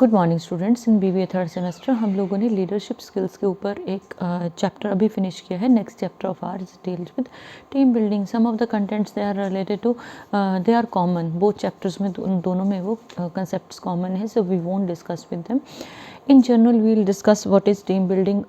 Good morning students. In BBA third semester हम लोगों ने लीडरशिप स्किल्स के ऊपर एक चैप्टर अभी फिनिश किया है। Next chapter of ours deals with team building. Some of the contents they are related to, they are common, both chapters में उन दोनों में वो कंसेप्ट्स कॉमन है, so we won't discuss with them. In general we will discuss what is team building.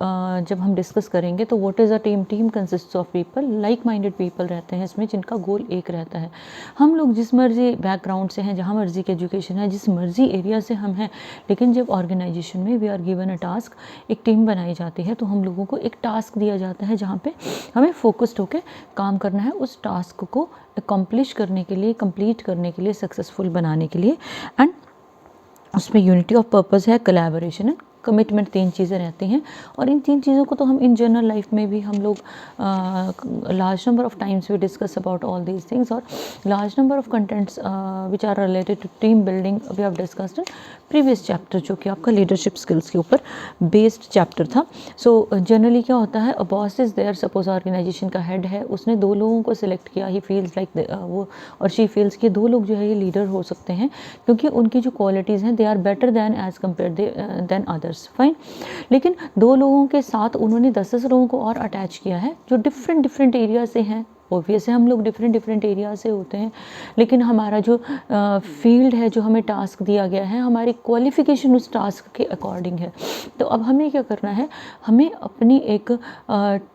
जब हम discuss करेंगे तो what is a team. Team consists of people, like minded people रहते हैं इसमें, जिनका गोल एक रहता है। हम लोग जिस मर्जी बैकग्राउंड से हैं, जहाँ मर्जी की एजुकेशन है, जिस मर्जी एरिया से हम हैं, लेकिन जब ऑर्गेनाइजेशन में we are given a task, एक टीम बनाई जाती है, तो हम लोगों को एक टास्क दिया जाता है जहाँ पे हमें फोकस्ड होकर काम करना है, उस टास्क को अकम्प्लिश करने के लिए, कंप्लीट करने के लिए, सक्सेसफुल बनाने के लिए। एंड उसमें यूनिटी ऑफ पर्पस है, कोलैबोरेशन है, कमिटमेंट, तीन चीज़ें रहती हैं। और इन तीन चीज़ों को तो हम इन जनरल लाइफ में भी हम लोग large number of times we discuss about all these things, और large number of contents which are related to team building we have discussed in previous chapter, जो कि आपका लीडरशिप स्किल्स के ऊपर बेस्ड चैप्टर था। सो जनरली क्या होता है, a boss is there, suppose organisation का हेड है, उसने दो लोगों को सिलेक्ट किया, ही फील्स लाइक वो और शी फील्स कि दो लोग जो है ये लीडर हो सकते हैं, क्योंकि उनकी जो क्वालिटीज़ हैं they are better than as compare than others, fine. लेकिन दो लोगों के साथ उन्होंने 10 लोगों को और अटैच किया है जो डिफरेंट एरिया से हैं। ऑब्वियस है हम लोग डिफरेंट एरिया से होते हैं, लेकिन हमारा जो फील्ड है, जो हमें टास्क दिया गया है, हमारी क्वालिफिकेशन उस टास्क के अकॉर्डिंग है। तो अब हमें क्या करना है, हमें अपनी एक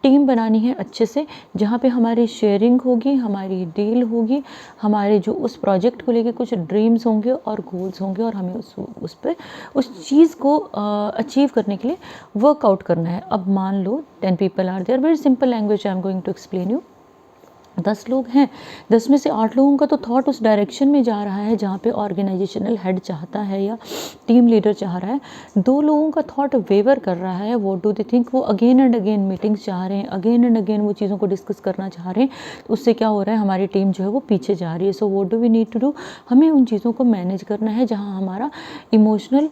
टीम बनानी है अच्छे से, जहाँ पे हमारी शेयरिंग होगी, हमारी डील होगी, हमारे जो उस प्रोजेक्ट को लेके कुछ ड्रीम्स होंगे और गोल्स होंगे, और हमें उस पर उस चीज़ को अचीव करने के लिए वर्कआउट करना है। अब मान लो 10 people are there, very simple language I am going to explain you. 10 लोग हैं, 10 में से 8 लोगों का तो थॉट उस डायरेक्शन में जा रहा है जहाँ पे ऑर्गेनाइजेशनल हेड चाहता है या टीम लीडर चाह रहा है। 2 लोगों का थॉट वेवर कर रहा है, व्हाट डू दे थिंक, वो अगेन एंड अगेन मीटिंग्स चाह रहे हैं, अगेन एंड अगेन वो चीज़ों को डिस्कस करना चाह रहे हैं। तो उससे क्या हो रहा है, हमारी टीम जो है वो पीछे जा रही है। So what do we need to do, हमें उन चीज़ों को मैनेज करना है जहाँ हमारा इमोशनल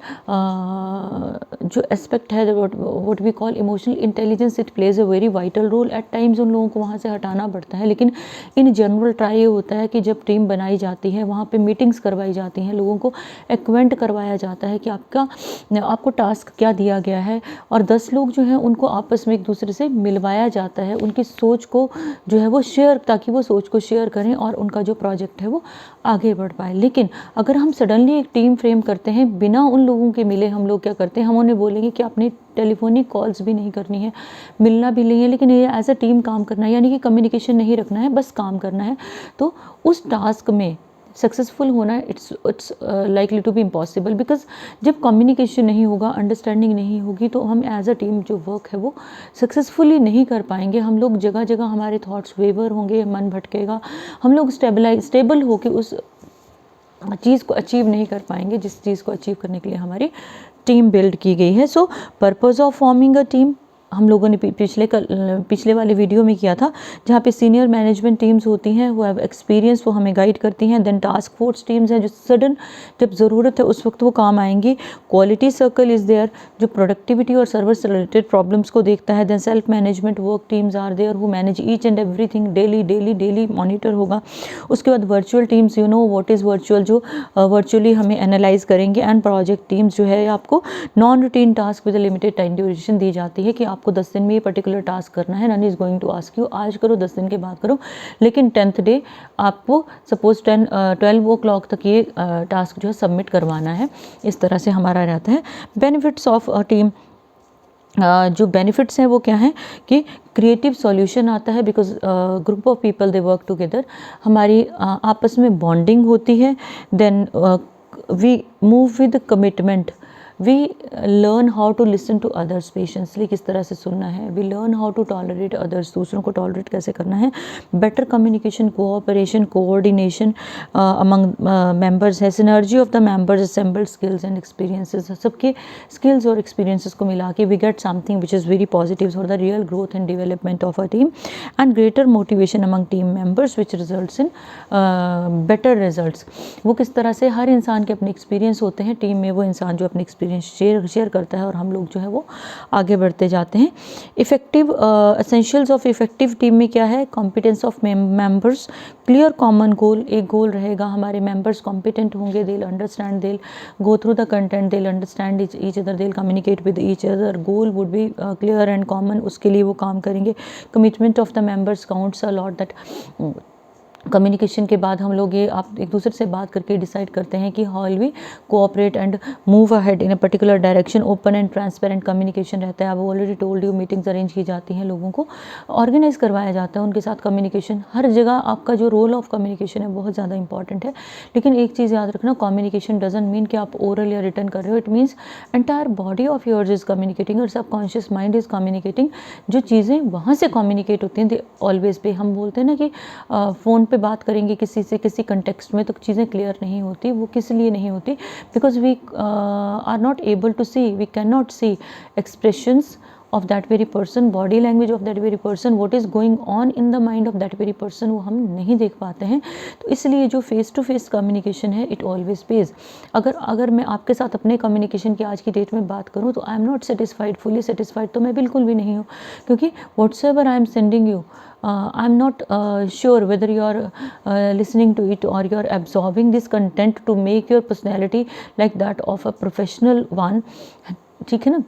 जो एस्पेक्ट है, what we call emotional intelligence, it plays a very vital role. At times उन लोगों को वहाँ से हटाना पड़ता है, लेकिन इन जनरल ट्राई ये होता है कि जब टीम बनाई जाती है, वहाँ पे मीटिंग्स करवाई जाती हैं, लोगों को एक्वेंट करवाया जाता है कि आपको टास्क क्या दिया गया है, और 10 लोग जो हैं उनको आपस में एक दूसरे से मिलवाया जाता है, उनकी सोच को जो है वो शेयर, ताकि वो सोच को शेयर करें और उनका जो प्रोजेक्ट है वो आगे बढ़ पाए। लेकिन अगर हम सडनली एक टीम फ्रेम करते हैं बिना उन लोगों के मिले, हम लोग क्या करते हैं, हम उन्हें बोलेंगे कि आपने टेलीफोनिक कॉल्स भी नहीं करनी है, मिलना भी नहीं है, लेकिन ये एज अ टीम काम करना है, यानी कि कम्युनिकेशन नहीं रखना है, बस काम करना है। तो उस टास्क में सक्सेसफुल होना it's likely to be impossible, because जब कम्युनिकेशन नहीं होगा, अंडरस्टैंडिंग नहीं होगी, तो हम एज अ टीम जो वर्क है वो सक्सेसफुली नहीं कर पाएंगे। हम लोग जगह जगह हमारे थॉट्स वेवर होंगे, मन भटकेगा, हम लोग स्टेबल होकर उस चीज़ को अचीव नहीं कर पाएंगे जिस चीज़ को अचीव करने के लिए हमारी टीम बिल्ड की गई है। सो purpose of forming a team हम लोगों ने पिछले वाले वीडियो में किया था, जहाँ पे सीनियर मैनेजमेंट टीम्स होती हैं, वो हैव एक्सपीरियंस, वो हमें गाइड करती हैं। देन टास्क फोर्स टीम्स हैं, जो सडन जब ज़रूरत है उस वक्त वो काम आएंगी। क्वालिटी सर्कल इज़ देयर, जो प्रोडक्टिविटी और सर्विस रिलेटेड प्रॉब्लम्स को देखता है। Then self management work teams are there, who manage each and everything daily monitor होगा। उसके बाद virtual teams, you know what is virtual, जो वर्चुअली हमें एनालाइज करेंगे। एंड प्रोजेक्ट टीम्स जो है आपको non routine task with limited time duration दी जाती है कि आपको 10 दिन में ये पर्टिकुलर टास्क करना है। None is going to ask you आज करो, 10 दिन के बाद करो, लेकिन 10th डे आपको सपोज 12 o'clock तक ये टास्क जो है सबमिट करवाना है। इस तरह से हमारा रहता है। बेनिफिट्स ऑफ टीम, जो बेनिफिट्स हैं वो क्या हैं कि क्रिएटिव सॉल्यूशन आता है, because group of people they work together, हमारी आपस में बॉन्डिंग होती है। Then we move with commitment, we learn how to listen to others patiently, किस तरह से सुनना है। We learn how to tolerate others, दूसरों को टॉलरेट कैसे करना है। Better communication, cooperation, coordination among members है। Synergy of the members, assembled skills and experiences, सबके स्किल्स और एक्सपीरियंसेस को मिला के we get something which is very positive for the real growth and development of a team. And greater motivation among team members which results in better results. वो किस तरह से, हर इंसान के अपने एक्सपीरियंस होते हैं, टीम में वो इंसान जो अपने एक्सपीरियंस शेयर करता है और हम लोग जो है वो आगे बढ़ते जाते हैं। Effective essentials of effective team में क्या है? Competence of members, clear common goal, एक गोल रहेगा, हमारे मेंबर्स कॉम्पिटेंट होंगे, they understand, they go through the content, they understand each other, they communicate with each other, goal would be clear and common, उसके लिए वो काम करेंगे। Commitment of the members counts a lot, that communication के बाद हम लोग ये आप एक दूसरे से बात करके डिसाइड करते हैं कि how will we cooperate and move ahead in a particular direction. Open and transparent communication रहता है। अब already told you, meetings arrange की जाती हैं, लोगों को ऑर्गेनाइज करवाया जाता है, उनके साथ कम्युनिकेशन, हर जगह आपका जो रोल ऑफ कम्युनिकेशन है बहुत ज़्यादा इंपॉर्टेंट है। लेकिन एक चीज़ याद रखना, कम्युनिकेशन डजंट मीन कि आप ओरल या रिटर्न कर रहे हो, it means entire body of yours is communicating और सबकॉन्शियस माइंड इज कम्युनिकेटिंग। जो चीज़ें वहाँ से कम्युनिकेट होती हैं, दे ऑलवेज पे, हम बोलते हैं ना कि फ़ोन पे बात करेंगे किसी से किसी कंटेक्स्ट में तो चीज़ें क्लियर नहीं होती, वो किस लिए नहीं होती? Because we are not able to see, we can not see expressions of that very person, body language of that very person, what is going on in the mind of that very person, वो हम नहीं देख पाते हैं। तो इसलिए जो face to face communication है, इट ऑलवेज पेज। अगर मैं आपके साथ अपने कम्युनिकेशन की आज की डेट में बात करूँ तो आई am not satisfied, fully satisfied तो मैं बिल्कुल भी नहीं हूँ, क्योंकि whatsoever I am sending you, I am not sure whether you are listening to it or you are absorbing this content to make your personality like that of a professional one, ठीक है ना।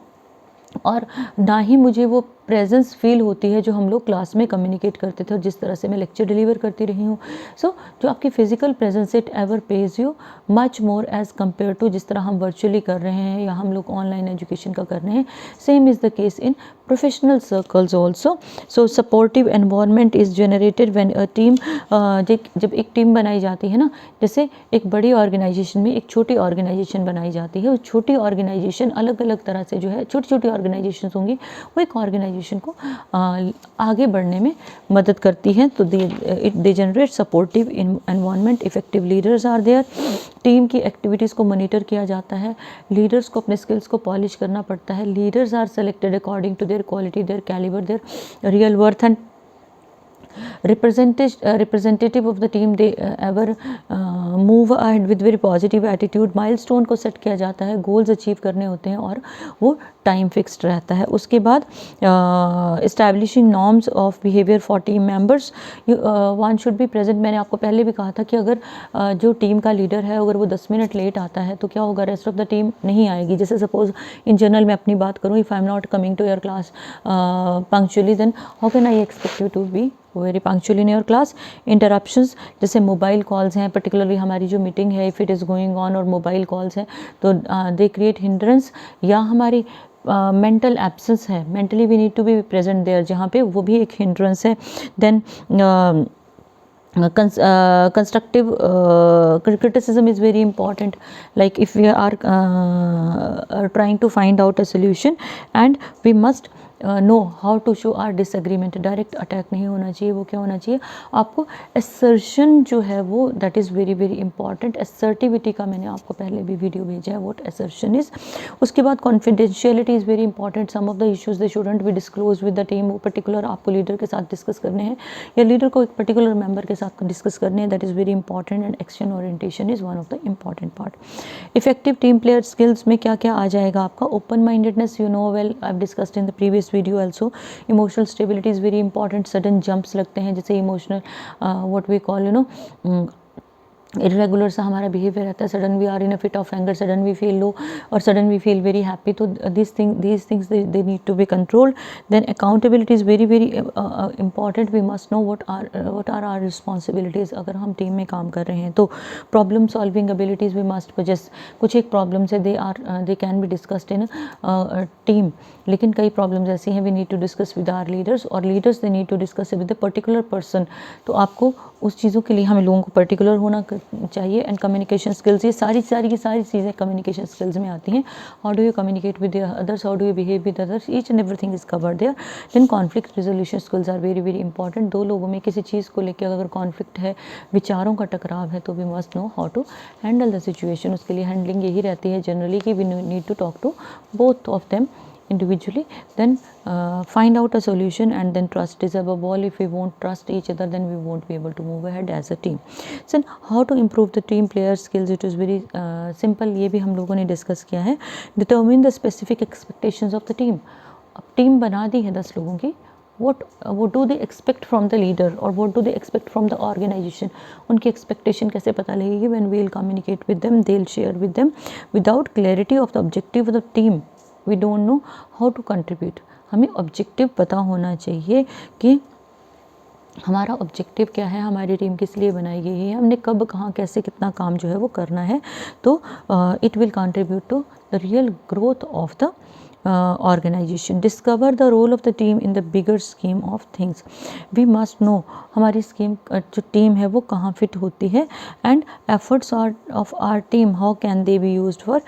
और ना ही मुझे वो presence feel होती है जो हम लोग क्लास में कम्युनिकेट करते थे और जिस तरह से मैं लेक्चर डिलीवर करती रही हूँ। सो जो आपकी physical presence, it ever pays you much more as compare to जिस तरह हम वर्चुअली कर रहे हैं या हम लोग ऑनलाइन एजुकेशन का कर रहे हैं। Same is the case in professional circles also. So supportive environment is generated when a team, जब एक टीम बनाई जाती है ना, जैसे एक बड़ी ऑर्गेनाइजेशन में एक छोटी ऑर्गेनाइजेशन बनाई जाती है, उस छोटी ऑर्गेनाइजेशन अलग अलग तरह से जो है छोटी छोटी ऑर्गेनाइजेशन होंगी, वो एक ऑर्गेनाइजेशन को आगे बढ़ने में मदद करती है। तो they generate supportive environment, effective leaders are there. Team की एक्टिविटीज़ को मॉनिटर किया जाता है, लीडर्स को अपने स्किल्स को पॉलिश करना पड़ता है। Leaders are selected according to their quality, their calibre, their real worth and representative of the team, they ever move ahead with very positive attitude। Milestone को सेट किया जाता है, गोल्स अचीव करने होते हैं और वो टाइम फिक्स्ड रहता है। उसके बाद establishing norms of behaviour for team members, one should be present. मैंने आपको पहले भी कहा था कि अगर जो टीम का लीडर है अगर वो 10 मिनट लेट आता है तो क्या होगा, रेस्ट ऑफ द टीम नहीं आएगी। जैसे सपोज इन जनरल मैं अपनी बात करूँ, if I am not coming to your class punctually, then how can I expect you to be very punctual in your class. Interruptions, जैसे मोबाइल कॉल्स हैं, particularly हमारी जो मीटिंग है if it is going on और mobile calls हैं तो they create hindrance, या हमारी मेंटल एब्सेंस है, mentally we need to be present there, जहाँ पे वो भी एक हिंड्रेंस है। Then constructive criticism is very important, like if we are trying to find out a solution and we must know how to show our disagreement. Direct attack नहीं होना चाहिए, वो क्या होना चाहिए आपको, असर्शन जो है वो that is very very important. Assertivity का मैंने आपको पहले भी वीडियो भेजा है, व्हाट असर्शन इज़। उसके बाद confidentiality is very important. Some of the issues they shouldn't be disclose with the team, वो पर्टिकुलर आपको लीडर के साथ डिस्कस करने हैं या लीडर को एक पर्टिकुलर मेंबर के साथ डिस्कस करने हैं, that is very important. And action orientation is one of the important part. Effective team player skills में क्या क्या आ जाएगा आपका, open mindedness, you know well, I have discussed in the previous video also। emotional stability is very important। sudden jumps लगते हैं, जैसे emotional what we call irregular सा हमारा बिहेवियर रहता है, sudden we are in a fit of anger, sudden we feel low और sudden we feel very happy, तो these things they need to be controlled। then accountability is very very important। we must know what are our responsibilities। अगर हम team में काम कर रहे हैं तो problem solving abilities we must possess। कुछ एक प्रॉब्लम्स है they can be discussed in team, लेकिन कई प्रॉब्लम्स ऐसी हैं we need to discuss with our leaders, और leaders they need to discuss with the particular person. तो आपको उस चीज़ों के लिए हमें लोगों को पर्टिकुलर होना चाहिए। एंड कम्युनिकेशन स्किल्स, ये सारी चीज़ें कम्युनिकेशन स्किल्स में आती हैं। How do you communicate with others, how do you behave with others, each and everything is covered there. Then conflict resolution skills are very very important. दो लोगों में किसी चीज़ को लेकर अगर कॉन्फ्लिक्ट है, विचारों का टकराव है, तो we must know how to handle the situation. उसके लिए हैंडलिंग यही रहती है जनरली कि we need to talk to both of them individually, then find out a solution, and then trust is above all. If we won't trust each other, then we won't be able to move ahead as a team. So how to improve the team player skills? It is very simple. ये भी हम लोगों ने discuss किया है. Determine the specific expectations of the team. अब team बना दी है 10 लोगों की. what do they expect from the leader, or what do they expect from the organization? उनकी expectation कैसे पता लगेगी? When we will communicate with them, they'll share with them. Without clarity of the objective of the team, we don't know how to contribute. हमें objective पता होना चाहिए कि हमारा ऑब्जेक्टिव क्या है, हमारी टीम किस लिए बनाई गई है, हमने कब कहाँ कैसे कितना काम जो है वो करना है. तो it will contribute to the real growth of the organization. Discover the role of the team in the bigger scheme of things. We must know हमारी स्कीम जो टीम है वो कहाँ फिट होती है, and efforts of our team, how can they be used for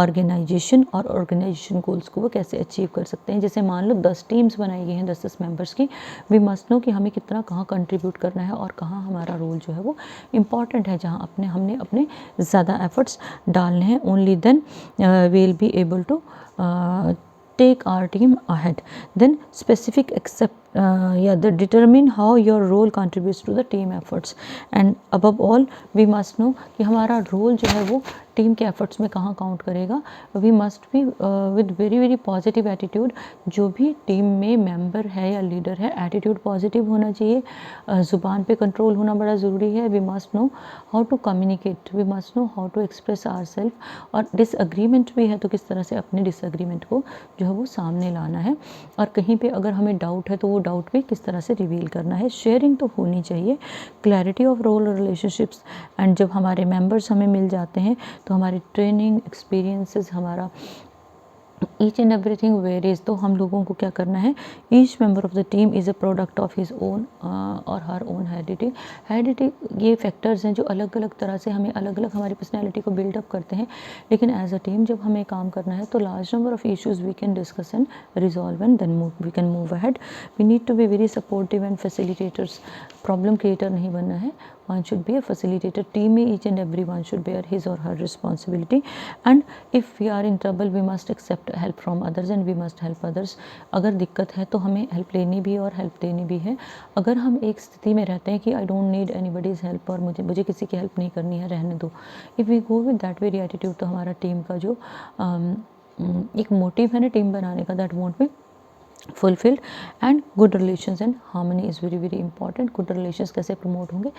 organization, और organization goals को वो कैसे अचीव कर सकते हैं. जैसे मान लो 10 टीम्स बनाई गई हैं 10 मेंबर्स की. वी मस्ट नो कि हमें कितना कहाँ कंट्रीब्यूट करना है और कहाँ हमारा रोल जो है वो इम्पॉर्टेंट है, जहाँ हमने अपने ज़्यादा एफर्ट्स डालने हैं. Only then we will be able to take our team ahead. Then specific determine how your role contributes to the team efforts, and above all we must know कि हमारा रोल जो है वो टीम के efforts में कहाँ count करेगा. We must be with very very positive attitude. जो भी टीम में मेंबर है या लीडर है, एटीट्यूड पॉजिटिव होना चाहिए. ज़ुबान पे कंट्रोल होना बड़ा ज़रूरी है. We must know how to communicate, we must know how to express our self. और डिसएग्रीमेंट भी है तो किस तरह से अपने डिसएग्रीमेंट को जो है वो सामने लाना है, और कहीं पे अगर हमें डाउट है तो वो डाउट भी किस तरह से रिवील करना है. शेयरिंग तो होनी चाहिए. क्लैरिटी ऑफ रोल और रिलेशनशिप्स. एंड जब हमारे मेंबर्स हमें मिल जाते हैं तो हमारी ट्रेनिंग एक्सपीरियंसेस, हमारा ईच एंड एवरीथिंग वेरीज. तो हम लोगों को क्या करना है, each member of the team is a product of his own और हर ओन हेरिडिटी. ये फैक्टर्स हैं जो अलग अलग तरह से हमें अलग अलग हमारी पर्सनैलिटी को बिल्डअप करते हैं. लेकिन एज अ टीम जब हमें काम करना है तो large number of issues we can discuss and resolve, and then we can move ahead. We need to be very supportive and facilitators. Problem creator नहीं बनना है. One should be a facilitator. Team में each and everyone should bear his or her responsibility. And if we are in trouble, we must accept help from others and we must help others. अगर दिक्कत है तो हमें help लेनी भी है और हेल्प देनी भी है. अगर हम एक स्थिति में रहते हैं कि I don't need anybody's help और मुझे किसी की हेल्प नहीं करनी है, रहने दो, if we go with that very attitude, तो हमारा टीम का जो एक मोटिव है ना टीम बनाने का, that won't be fulfilled. And good relations and harmony is very very important. Good relations कैसे प्रमोट होंगे?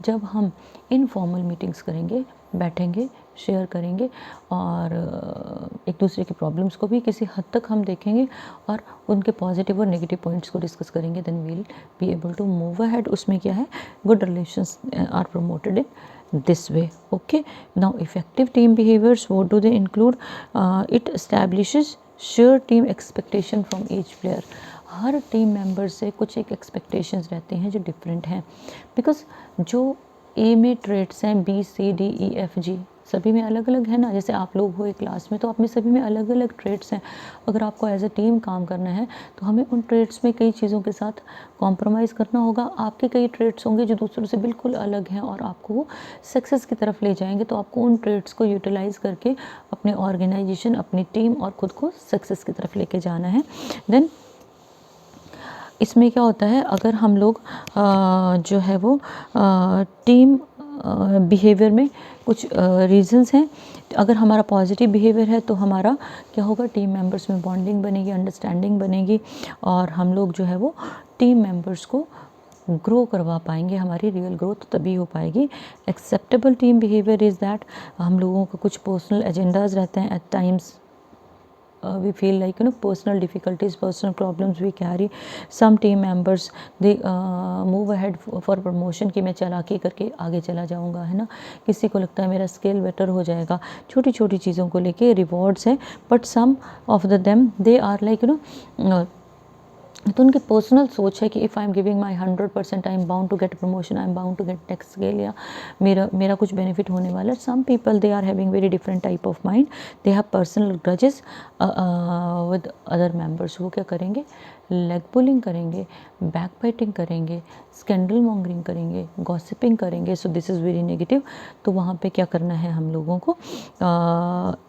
जब हम इनफॉर्मल मीटिंग्स करेंगे, बैठेंगे, शेयर करेंगे और एक दूसरे की प्रॉब्लम्स को भी किसी हद तक हम देखेंगे और उनके पॉजिटिव और नेगेटिव पॉइंट्स को डिस्कस करेंगे, then we will be able to move ahead. उसमें क्या है, good relations are promoted in this way. Okay, now effective team behaviors, what do they include? It establishes share team expectation from each player. Her team member से कुछ एक expectations रहते हैं जो different हैं. बिकॉज जो ए में ट्रेड्स हैं, B C D E F G सभी में अलग अलग है ना. जैसे आप लोग हो एक क्लास में तो आप में सभी में अलग अलग ट्रेड्स हैं. अगर आपको एज अ टीम काम करना है तो हमें उन ट्रेड्स में कई चीज़ों के साथ कॉम्प्रोमाइज़ करना होगा. आपके कई ट्रेड्स होंगे जो दूसरों से बिल्कुल अलग हैं और आपको वो सक्सेस की तरफ ले जाएंगे. तो आपको उन ट्रेड्स को यूटिलाइज़ करके अपने ऑर्गेनाइजेशन, अपनी टीम और ख़ुद को सक्सेस की तरफ लेके जाना है. देन इसमें क्या होता है, अगर हम लोग जो है वो टीम बिहेवियर में कुछ रीजंस हैं. अगर हमारा पॉजिटिव बिहेवियर है तो हमारा क्या होगा, टीम मेंबर्स में बॉन्डिंग बनेगी, अंडरस्टैंडिंग बनेगी और हम लोग जो है वो टीम मेंबर्स को ग्रो करवा पाएंगे. हमारी रियल ग्रोथ तभी हो पाएगी. Acceptable team behaviour is that हम लोगों का कुछ पर्सनल एजेंडाज रहते हैं. At times we feel like personal difficulties, personal problems we carry. Some team members they move ahead for promotion कि मैं चालाकी करके आगे चला जाऊंगा, है ना. किसी को लगता है मेरा स्किल बेटर हो जाएगा. छोटी छोटी चीज़ों को लेके रिवॉर्ड्स हैं. But some of the them they are like तो उनकी पर्सनल सोच है कि if I am giving my 100% I am bound to get promotion, I am bound to get next scale, या मेरा कुछ बेनिफिट होने वाला है. Some people they are having very different type of mind. They have personal grudges with other members. वो क्या करेंगे, leg pulling करेंगे, बैक बाइटिंग करेंगे, स्कैंडल मॉन्गरिंग करेंगे, गॉसिपिंग करेंगे, so this is very negative. तो वहाँ पे क्या करना है हम लोगों को,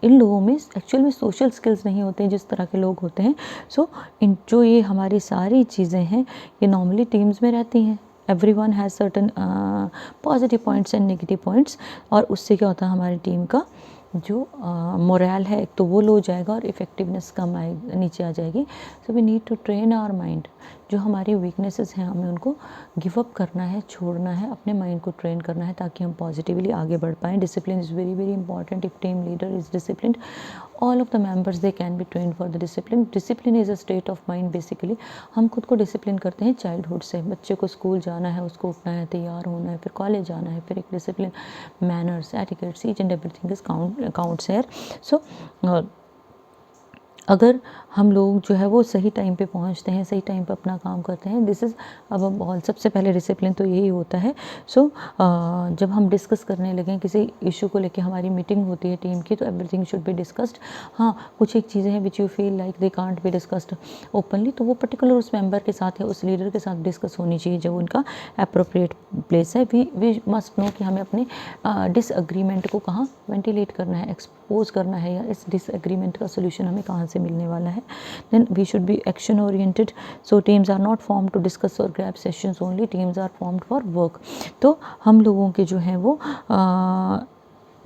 इन लोगों में एक्चुअल में सोशल स्किल्स नहीं होते हैं जिस तरह के लोग होते हैं। सो इन जो ये हमारी सारी चीज़ें हैं ये नॉर्मली टीम्स में रहती हैं। Everyone has certain positive points and negative points, और उससे क्या होता है हमारी टीम का जो मोरल है एक तो वो लो हो जाएगा और इफ़ेक्टिवनेस कम नीचे आ जाएगी। So we need to train our mind, जो हमारी वीकनेसेस हैं हमें उनको गिव अप करना है, छोड़ना है, अपने माइंड को ट्रेन करना है ताकि हम पॉजिटिवली आगे बढ़ पाएँ। Discipline is very very important. If team leader is disciplined, all of the members they can be trained for the discipline. Discipline is a state of mind basically. हम खुद को डिसिप्लिन करते हैं चाइल्डहुड से। बच्चे को स्कूल जाना है, उसको उठना है, तैयार होना है, फिर कॉलेज जाना है, फिर एक discipline, manners, etiquettes, each and everything is counts here. So अगर हम लोग जो है वो सही टाइम पे पहुंचते हैं, सही टाइम पे अपना काम करते हैं, दिस इज़ अब ऑल सबसे पहले डिसिप्लिन तो यही होता है। सो जब हम डिस्कस करने लगें किसी इशू को लेके, हमारी मीटिंग होती है टीम की, तो एवरीथिंग शुड बी डिस्कस्ड। हाँ, कुछ एक चीज़ें हैं which you feel like they can't be discussed openly, तो वो पर्टिकुलर उस मेंबर के साथ या उस लीडर के साथ डिस्कस होनी चाहिए जब उनका अप्रोप्रिएट प्लेस है। वी मस्ट नो कि हमें अपने डिसएग्रीमेंट को कहाँ वेंटिलेट करना है, एक्सपोज करना है, या इस डिसएग्रीमेंट का सोल्यूशन हमें कहाँ से मिलने वाला है। Then we should be action oriented. So teams are not form to discuss और grab sessions only, teams are formed for work. तो हम लोगों के जो हैं वो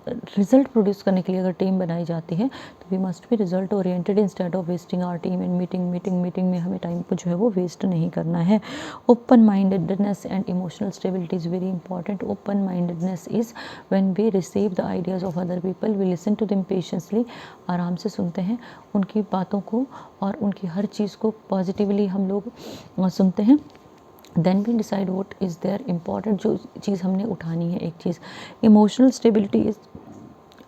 रिजल्ट प्रोड्यूस करने के लिए अगर टीम बनाई जाती है तो we must be result oriented instead of wasting our team in meeting में हमें टाइम को जो है वो वेस्ट नहीं करना है। Open mindedness and emotional stability is very important. Open mindedness is when we receive the ideas of other people, we listen to them patiently, आराम से सुनते हैं उनकी बातों को और उनकी हर चीज़ को पॉजिटिवली हम लोग सुनते हैं। Then we decide what is there important, जो चीज़ हमने उठानी है एक चीज़। Emotional stability is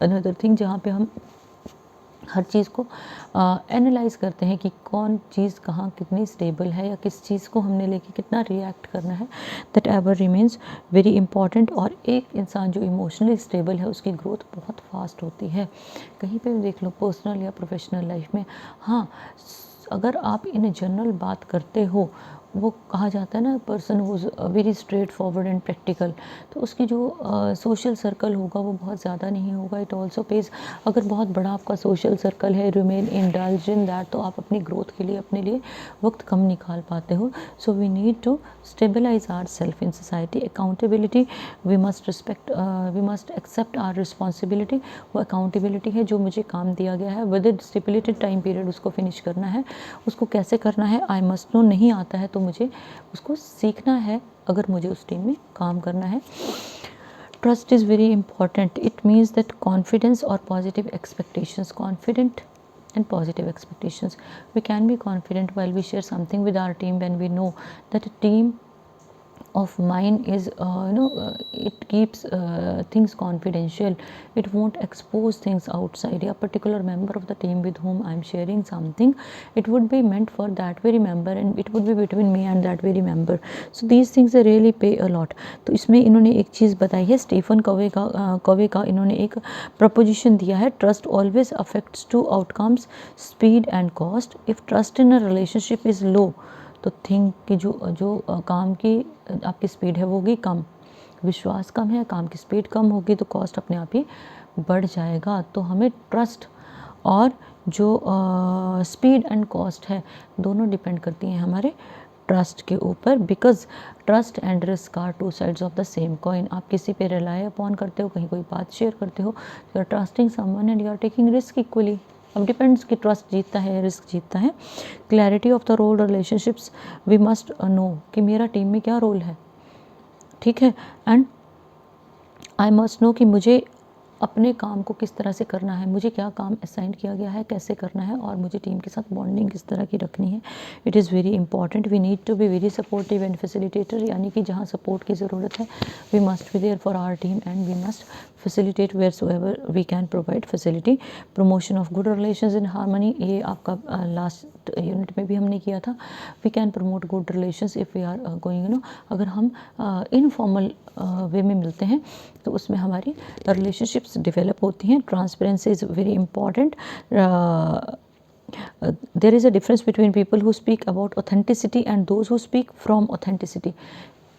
another thing, जहाँ पे हम हर चीज़ को एनालाइज करते हैं कि कौन चीज़ कहाँ कितनी स्टेबल है या किस चीज़ को हमने लेके कितना रिएक्ट करना है। That ever remains very important. और एक इंसान जो इमोशनली स्टेबल है उसकी ग्रोथ बहुत फास्ट होती है। कहीं पे भी देख लो, पर्सनल या प्रोफेशनल लाइफ में। हाँ, अगर आप इन जनरल बात करते हो, वो कहा जाता है ना, पर्सन वो very straight forward and practical, तो उसकी जो सोशल सर्कल होगा वो बहुत ज़्यादा नहीं होगा। इट ऑल्सो पेज, अगर बहुत बड़ा आपका सोशल सर्कल है, रिमेन इंडल्ज इन दैट, तो आप अपनी ग्रोथ के लिए अपने लिए वक्त कम निकाल पाते हो। So we need to stabilise our self in society. Accountability, we must respect, we must accept our responsibility. वो अकाउंटेबिलिटी है, जो मुझे काम दिया गया है within stipulated time period उसको फिनिश करना है। उसको कैसे करना है आई मस्ट नो, नहीं आता है तो मुझे उसको सीखना है अगर मुझे उस टीम में काम करना है। Trust is very important. It means that confidence और positive expectations, confident and positive expectations. We can be confident while we share something with our team when we know that a team of mine is it keeps things confidential. It won't expose things outside. A particular member of the team with whom I'm sharing something, it would be meant for that very member and it would be between me and that very member. So these things really pay a lot. तो इसमें इन्होंने एक चीज़ बताई है, Stephen कवे का इन्होंने एक प्रपोजिशन दिया है, trust always affects to outcomes, speed and cost. If trust in a relationship is low, तो थिंक कि जो काम की आपकी स्पीड है वो होगी कम, विश्वास कम है, काम की स्पीड कम होगी, तो कॉस्ट अपने आप ही बढ़ जाएगा। तो हमें ट्रस्ट और जो स्पीड एंड कॉस्ट है दोनों डिपेंड करती हैं हमारे ट्रस्ट के ऊपर, because trust and risk are two sides of the same coin. आप किसी पे रिलाई अपॉन करते हो, कहीं कोई बात शेयर करते हो, you are trusting someone and you are taking risk equally. अब डिपेंड्स कि ट्रस्ट जीतता है, रिस्क जीतता है। Clarity of the role relationships, we must know कि मेरा टीम में क्या रोल है, ठीक है, एंड आई मस्ट नो कि मुझे अपने काम को किस तरह से करना है, मुझे क्या काम असाइन किया गया है, कैसे करना है, और मुझे टीम के साथ बॉन्डिंग किस तरह की रखनी है। It is very important. We need to be very supportive and facilitator, यानी कि जहाँ सपोर्ट की ज़रूरत है we must be there for our team and we must facilitate where so ever we can provide facility. Promotion of good relations in harmony, ये आपका last unit में भी हमने किया था। We can promote good relations if we are going अगर हम informal वे में मिलते हैं तो उसमें हमारी रिलेशनशिप्स डेवलप होती हैं। Transparency is very important. there is a difference between people who speak about authenticity and those who speak from authenticity.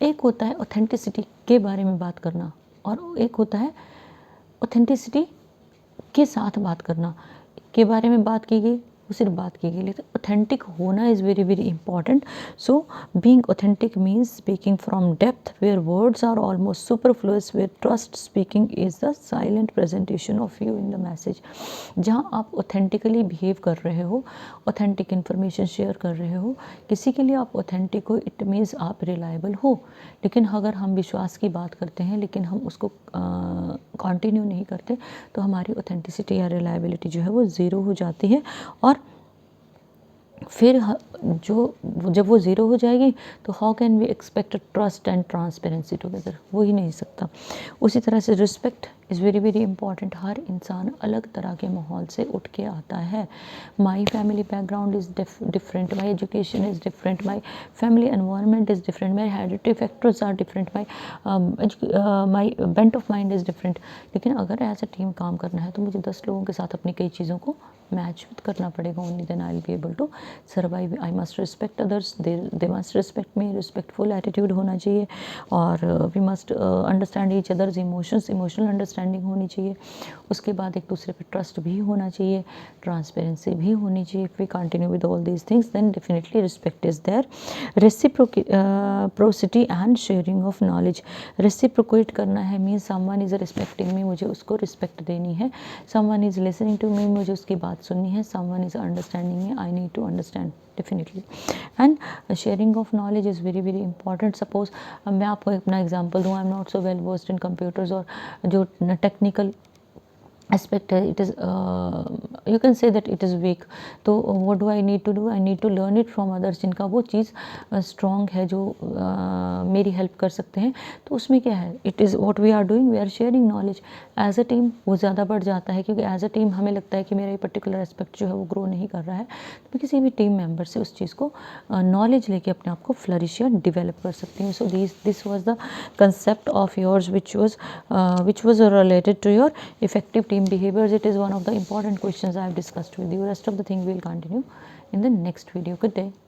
एक होता है authenticity के बारे में बात करना और एक होता है authenticity के साथ बात करना. के बारे में बात की गई वो सिर्फ बात की गई, लेकिन ऑथेंटिक होना is very very important. So being authentic means speaking from depth where words are almost superfluous, where trust speaking is the silent presentation of you in the message. जहाँ आप ऑथेंटिकली बिहेव कर रहे हो, authentic information share कर रहे हो, किसी के लिए आप ऑथेंटिक हो, इट मीन्स आप रिलायबल हो. लेकिन अगर हम विश्वास की बात करते हैं लेकिन हम उसको कंटिन्यू नहीं करते तो हमारी ऑथेंटिसिटी या रिलायबिलिटी जो है वो ज़ीरो हो जाती है. और फिर जब वो ज़ीरो हो जाएगी तो how can we expect trust and transparency together, हो ही नहीं सकता. उसी तरह से respect is very very important. हर इंसान अलग तरह के माहौल से उठ के आता है. My family background is different, my education is different, my family environment is different, my hereditary factors are different, my bent of mind is different. लेकिन अगर एज अ टीम काम करना है तो मुझे 10 लोगों के साथ अपनी कई चीज़ों को मैच करना पड़ेगा. Only then I will be able to survive. I must respect others, they must respect me. Respectful attitude होना चाहिए और we must understand each other's emotions, emotional understanding होनी चाहिए. उसके बाद एक दूसरे पे ट्रस्ट भी होना चाहिए, ट्रांसपेरेंसी भी होनी चाहिए. If we continue with all these things then definitely respect is there. Reciprocity and sharing of knowledge. Reciprocate करना है means someone is respecting me, मुझे उसको रिस्पेक्ट देनी है. Someone is listening to me, मुझे उसकी बात सुननी है. Someone is understanding me, I need to understand definitely. And sharing of knowledge is very very important. Suppose मैं आपको अपना एग्जांपल दूँ, I am not so well versed in computers और जो टेक्निकल aspect है, it is you can say that it is weak. तो what do I need to do? I need to learn it from others जिनका वो चीज़ strong है, जो मेरी help कर सकते हैं. तो उसमें क्या है, it is what we are doing, we are sharing knowledge. as a team वो ज़्यादा बढ़ जाता है क्योंकि as a team हमें लगता है कि मेरा ये particular aspect जो है वो grow नहीं कर रहा है, तो मैं किसी भी टीम मेंबर से उस चीज़ को knowledge लेके अपने आप को flourish या develop कर सकती हूँ. So this was the concept of yours which was related to your effective team behaviors. It is one of the important questions I have discussed with you. Rest of the thing we will continue in the next video. Good day.